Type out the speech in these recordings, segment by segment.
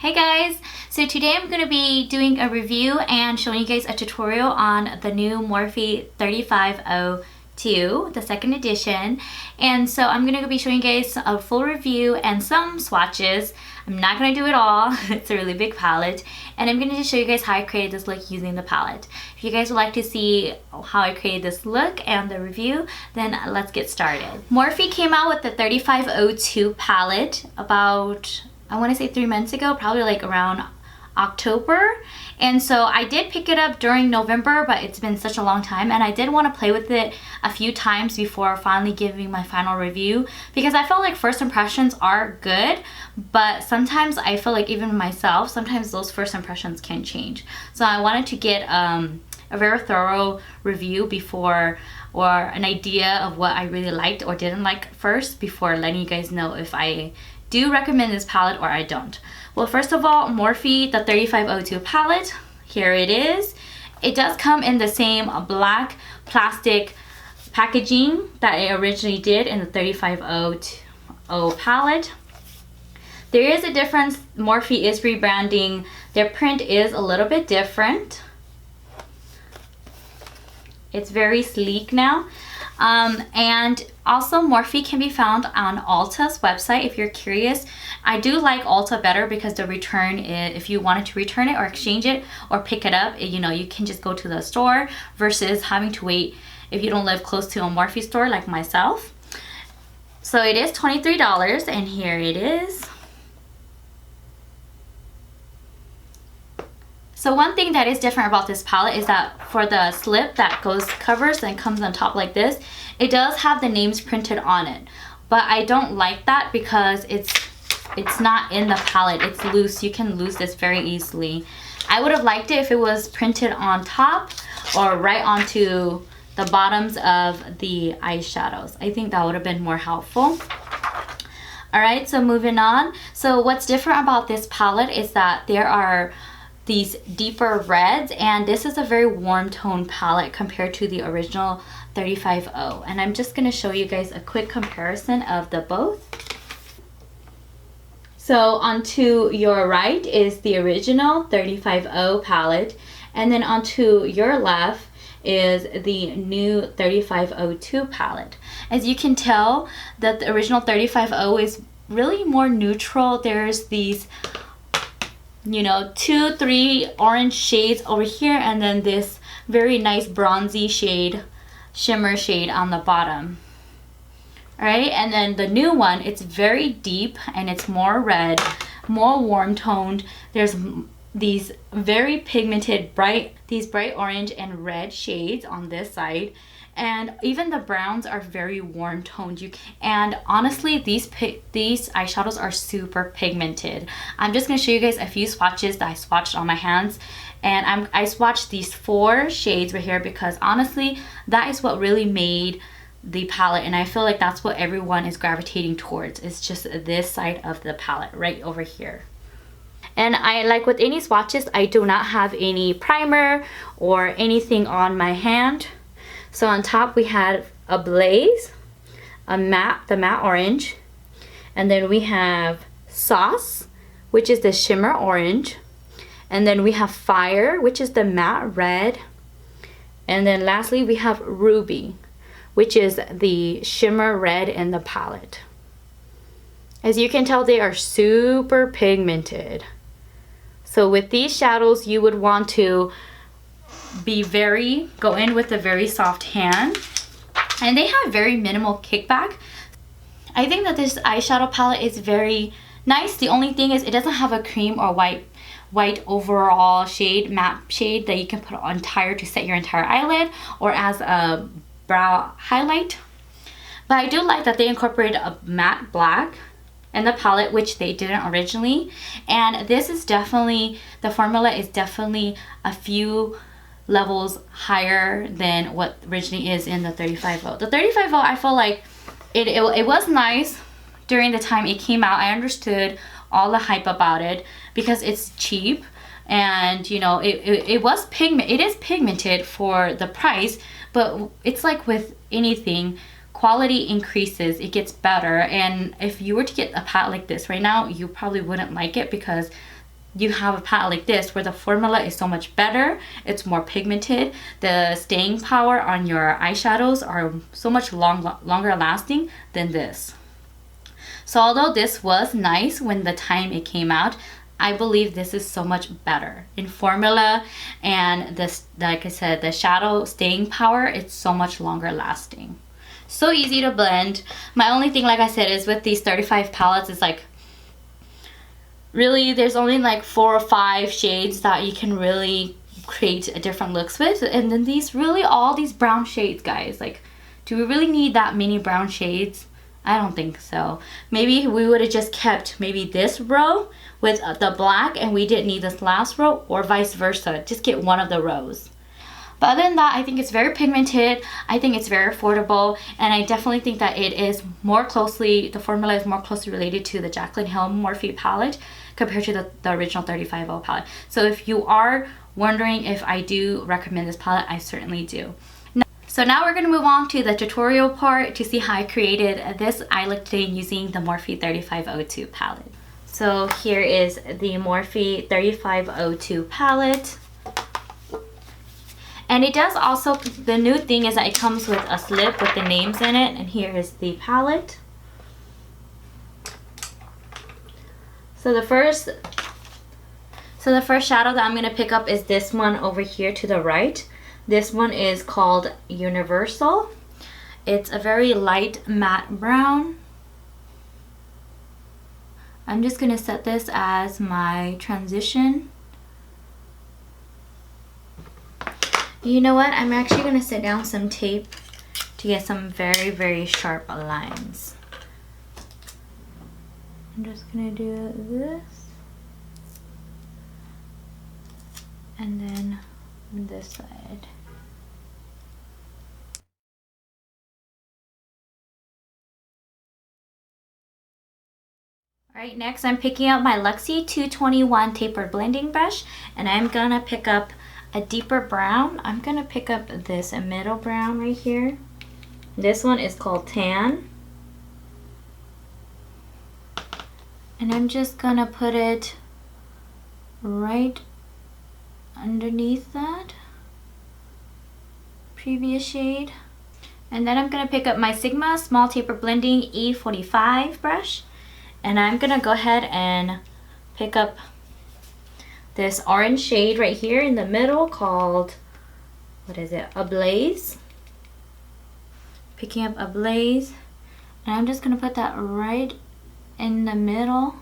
Hey guys, so today I'm going to be doing a review and showing you guys a tutorial on the new Morphe 35O2, the second edition. And so I'm going to be showing you guys a full review and some swatches. I'm not going to do it all, it's a really big palette. And I'm going to just show you guys how I created this look using the palette. If you guys would like to see how I created this look and the review, then let's get started. Morphe came out with the 35O2 palette about, I want to say 3 months ago, probably like around October. And so I did pick it up during November, but it's been such a long time and I did want to play with it a few times before finally giving my final review, because I felt like first impressions are good, but sometimes I feel like even myself, sometimes those first impressions can change. So I wanted to get a very thorough review before, or an idea of what I really liked or didn't like first, before letting you guys know if I do recommend this palette or I don't. Well, first of all, Morphe, the 35O2 palette, here it is. It does come in the same black plastic packaging that it originally did in the 35O2 palette. There is a difference. Morphe is rebranding. Their print is a little bit different. It's very sleek now. And also Morphe can be found on Ulta's website if you're curious. I do like Ulta better because the return, if you wanted to return it or exchange it or pick it up, you know, you can just go to the store versus having to wait if you don't live close to a Morphe store like myself. So it is $23 and here it is. So one thing that is different about this palette is that for the slip that covers and comes on top like this, it does have the names printed on it. But I don't like that because it's not in the palette, it's loose. You can lose this very easily. I would have liked it if it was printed on top or right onto the bottoms of the eyeshadows. I think that would have been more helpful. Alright, so moving on. So what's different about this palette is that there are these deeper reds, and this is a very warm tone palette compared to the original 35O. And I'm just going to show you guys a quick comparison of the both. So onto your right is the original 35O palette, and then onto your left is the new 35O2 palette. As you can tell, that the original 35O is really more neutral. There's these, you know, 2-3 orange shades over here, and then this very nice bronzy shade, shimmer shade on the bottom. Alright, and then the new one, it's very deep and it's more red, more warm toned. There's these very pigmented bright orange and red shades on this side, and even the browns are very warm toned. And honestly, these eyeshadows are super pigmented. I'm just going to show you guys a few swatches that I swatched on my hands, and I swatched these 4 shades right here because honestly that is what really made the palette, and I feel like that's what everyone is gravitating towards. It's just this side of the palette right over here. And I, like with any swatches, I do not have any primer or anything on my hand. So on top we have a Blaze, the matte orange, and then we have Sauce, which is the shimmer orange, and then we have Fire, which is the matte red, and then lastly we have Ruby, which is the shimmer red in the palette. As you can tell, they are super pigmented. So with these shadows, you would want to go in with a very soft hand, and they have very minimal kickback. I think that this eyeshadow palette is very nice. The only thing is it doesn't have a cream or white overall shade, matte shade that you can put on to set your entire eyelid or as a brow highlight. But I do like that they incorporated a matte black in the palette, which they didn't originally. And this is definitely, the formula is definitely a few levels higher than what originally is in the 35O. The 35O, I feel like it was nice during the time it came out. I understood all the hype about it because it's cheap, and you know, it is pigmented for the price, but it's like with anything, quality increases, it gets better. And if you were to get a palette like this right now, you probably wouldn't like it because you have a palette like this where the formula is so much better, it's more pigmented, the staying power on your eyeshadows are so much longer lasting than this. So although this was nice when the time it came out, I believe this is so much better in formula, and this, like I said, the shadow staying power, it's so much longer lasting. So easy to blend. My only thing, like I said, is with these 35 palettes, is like really there's only like 4 or 5 shades that you can really create different looks with, and then these really all these brown shades, guys, like do we really need that many brown shades? I don't think so. Maybe we would have just kept maybe this row with the black and we didn't need this last row, or vice versa, just get one of the rows. But other than that, I think it's very pigmented, I think it's very affordable, and I definitely think that it is more closely, the formula is more closely related to the Jaclyn Hill Morphe palette compared to the original 35O palette. So if you are wondering if I do recommend this palette, I certainly do. So now we're going to move on to the tutorial part to see how I created this eye look today using the Morphe 35O2 palette. So here is the Morphe 35O2 palette. And it does also, the new thing is that it comes with a slip with the names in it, and here is the palette. So the first shadow that I'm going to pick up is this one over here to the right. This one is called Universal. It's a very light matte brown. I'm just going to set this as my transition. You know what? I'm actually going to sit down some tape to get some very, very sharp lines. I'm just going to do this. And then this side. Alright, next I'm picking up my Luxie 221 tapered blending brush, and I'm gonna pick up a deeper brown. I'm gonna pick up this middle brown right here. This one is called Tan. And I'm just gonna put it right underneath that previous shade. And then I'm going to pick up my Sigma Small Taper Blending E45 brush, and I'm going to go ahead and pick up this orange shade right here in the middle called, what is it, Ablaze. Picking up Ablaze, and I'm just going to put that right in the middle.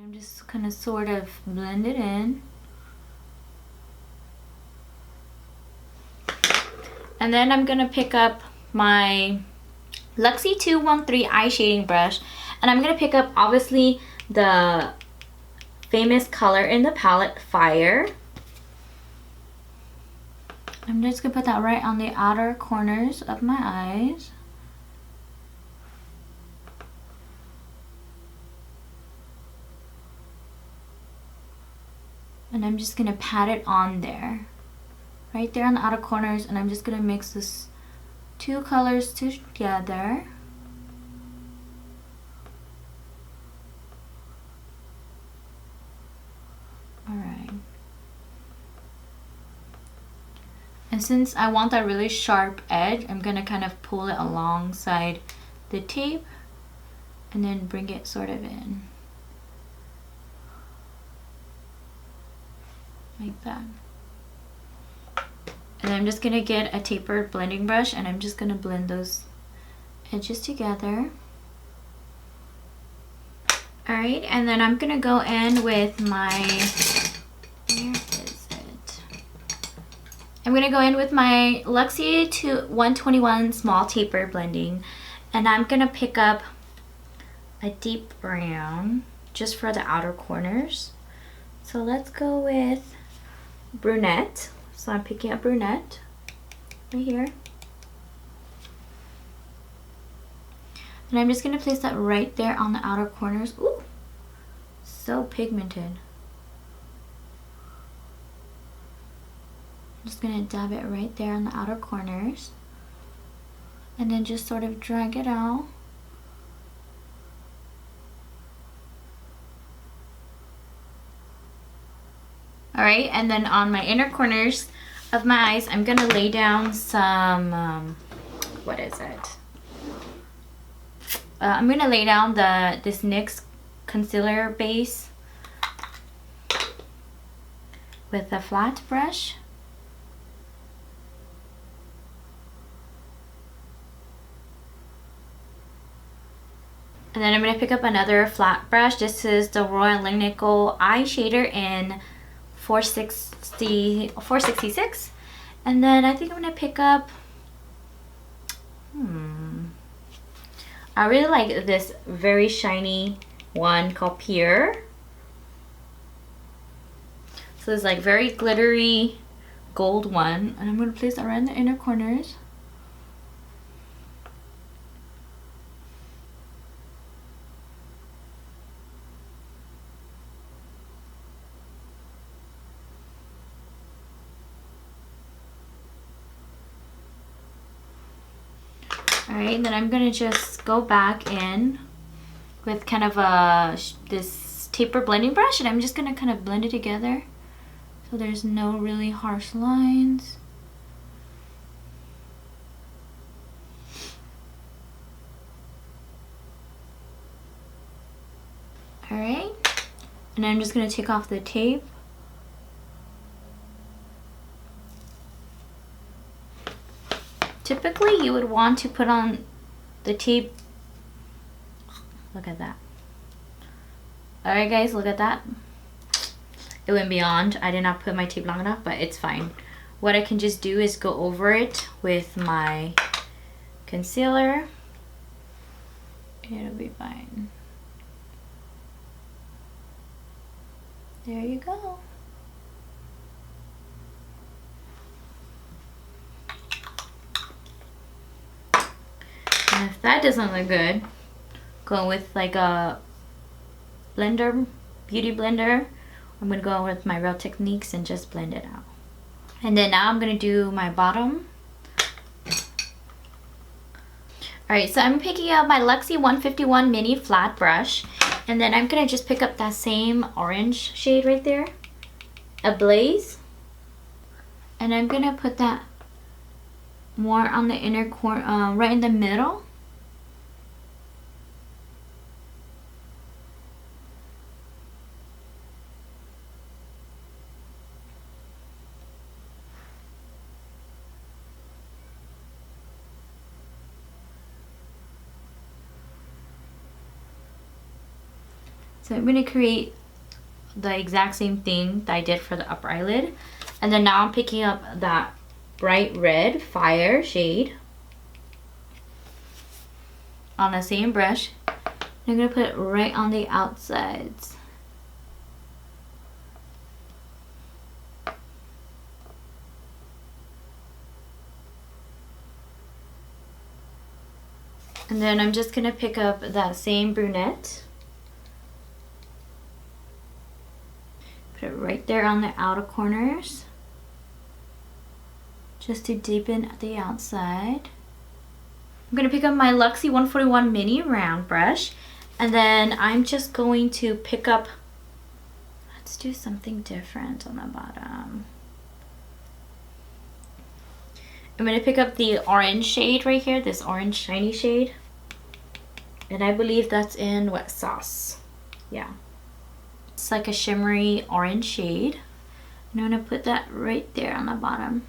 I'm just gonna sort of blend it in. And then I'm gonna pick up my Luxie 213 eye shading brush, and I'm gonna pick up obviously the famous color in the palette, Fire. I'm just gonna put that right on the outer corners of my eyes. And I'm just gonna pat it on there, right there on the outer corners, and I'm just gonna mix this two colors together. Alright. And since I want that really sharp edge, I'm gonna kind of pull it alongside the tape and then bring it sort of in. Like that. And I'm just gonna get a tapered blending brush, and I'm just gonna blend those edges together. Alright, and then I'm gonna go in with my, where is it? I'm gonna go in with my Luxie 121 Small Taper Blending, and I'm gonna pick up a deep brown just for the outer corners. So let's go with Brunette. So I'm picking up Brunette right here. And I'm just going to place that right there on the outer corners. Ooh, so pigmented. I'm just going to dab it right there on the outer corners. And then just sort of drag it out Alright, and then on my inner corners of my eyes, I'm gonna lay down some, what is it? I'm gonna lay down this NYX concealer base with a flat brush. And then I'm going to pick up another flat brush. This is the Royal Langnickel Eye Shader in 466. And then I think I'm going to pick up, I really like this very shiny one called Pure. So it's like very glittery gold one. And I'm going to place that around the inner corners. Alright, and then I'm going to just go back in with kind of this taper blending brush, and I'm just going to kind of blend it together so there's no really harsh lines. Alright, and I'm just going to take off the tape. Typically, you would want to put on the tape. Look at that. Alright guys, look at that. It went beyond. I did not put my tape long enough, but it's fine. What I can just do is go over it with my concealer. It'll be fine. There you go. And if that doesn't look good, go with like a blender, beauty blender. I'm going to go with my Real Techniques and just blend it out. And then now I'm going to do my bottom. Alright, so I'm picking up my Luxie 151 mini flat brush. And then I'm going to just pick up that same orange shade right there, Ablaze. And I'm going to put that more on the inner corner, right in the middle. So I'm going to create the exact same thing that I did for the upper eyelid. And then now I'm picking up that bright red fire shade on the same brush. I'm going to put it right on the outsides. And then I'm just going to pick up that same brunette. Put it right there on the outer corners, just to deepen the outside. I'm going to pick up my Luxie 141 mini round brush, and then I'm just going to pick up, let's do something different on the bottom. I'm going to pick up the orange shade right here, this orange shiny shade, and I believe that's in Wet Sauce. Yeah. It's like a shimmery orange shade. And I'm going to put that right there on the bottom.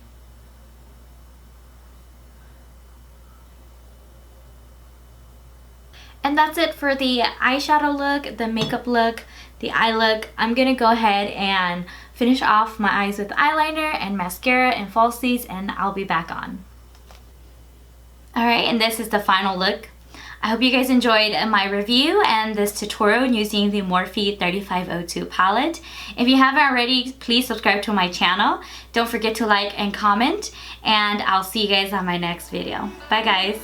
And that's it for the eyeshadow look, the makeup look, the eye look. I'm going to go ahead and finish off my eyes with eyeliner and mascara and falsies, and I'll be back on. Alright, and this is the final look. I hope you guys enjoyed my review and this tutorial using the Morphe 35O2 palette. If you haven't already, please subscribe to my channel. Don't forget to like and comment, and I'll see you guys on my next video. Bye guys.